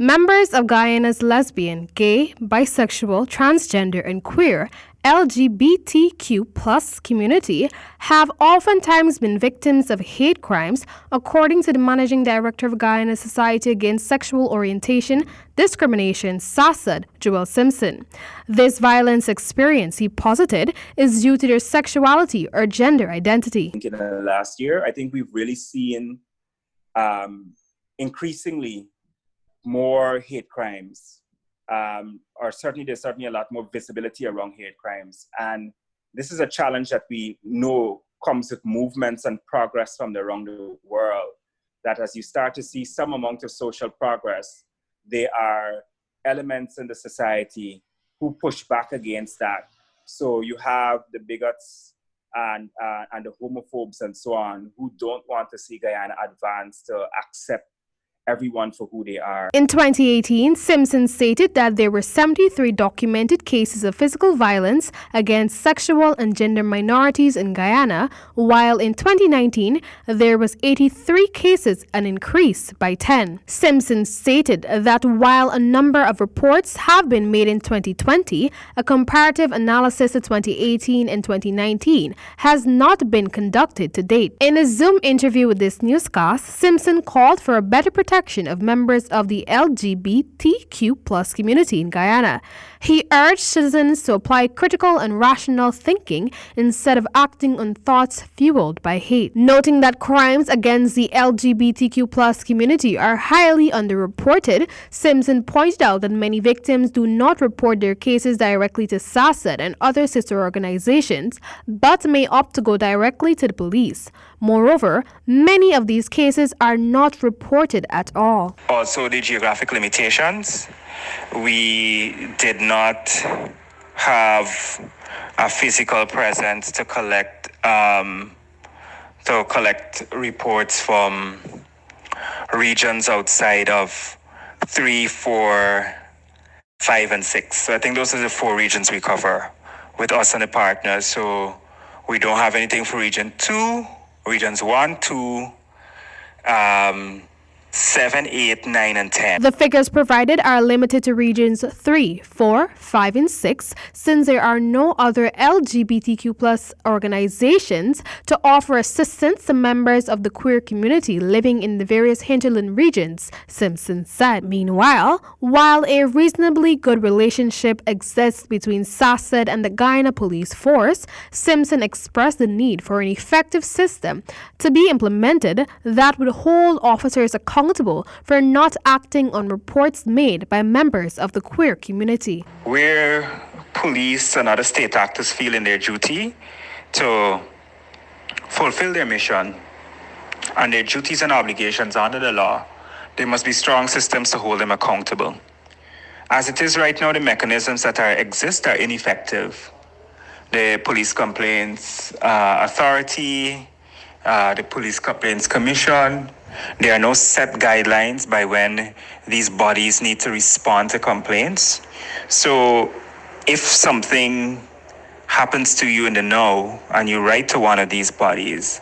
Members of Guyana's lesbian, gay, bisexual, transgender, and queer LGBTQ plus community have oftentimes been victims of hate crimes, according to the Managing Director of Guyana Society Against Sexual Orientation, Discrimination, SASOD, Joel Simpson. This violence experience, he posited, is due to their sexuality or gender identity. In the last year, I think we've really seen increasingly more hate crimes. Or there's certainly a lot more visibility around hate crimes. And this is a challenge that we know comes with movements and progress from around the world, that as you start to see some amount of social progress, there are elements in the society who push back against that. So you have the bigots and the homophobes and so on, who don't want to see Guyana advance to accept everyone for who they are. In 2018, Simpson stated that there were 73 documented cases of physical violence against sexual and gender minorities in Guyana, while in 2019, there was 83 cases, an increase by 10. Simpson stated that while a number of reports have been made in 2020, a comparative analysis of 2018 and 2019 has not been conducted to date. In a Zoom interview with this newscast, Simpson called for a better protection of members of the LGBTQ plus community in Guyana. He urged citizens to apply critical and rational thinking instead of acting on thoughts fueled by hate. Noting that crimes against the LGBTQ plus community are highly underreported, Simpson pointed out that many victims do not report their cases directly to SASOD and other sister organizations, but may opt to go directly to the police. Moreover, many of these cases are not reported at all. Also, the geographic limitations. We did not have a physical presence to collect reports from regions outside of 3, 4, 5, and 6. So I think those are the 4 regions we cover with us and the partners. So we don't have anything for region 2, regions 1, 2, 7, 8, 9, and 10. The figures provided are limited to regions 3, 4, 5, and 6, since there are no other LGBTQ plus organizations to offer assistance to members of the queer community living in the various hinterland regions, Simpson said. Meanwhile, while a reasonably good relationship exists between SASOD and the Guyana Police Force, Simpson expressed the need for an effective system to be implemented that would hold officers accountable for not acting on reports made by members of the queer community. Where police and other state actors feel in their duty to fulfill their mission and their duties and obligations under the law, there must be strong systems to hold them accountable. As it is right now, the mechanisms that exist are ineffective. The Police Complaints Authority, the Police Complaints Commission. There are no set guidelines by when these bodies need to respond to complaints. So if something happens to you in the know and you write to one of these bodies,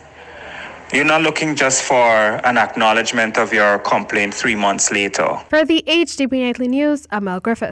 you're not looking just for an acknowledgement of your complaint 3 months later. For the HDP Nightly News, Amel Griffith.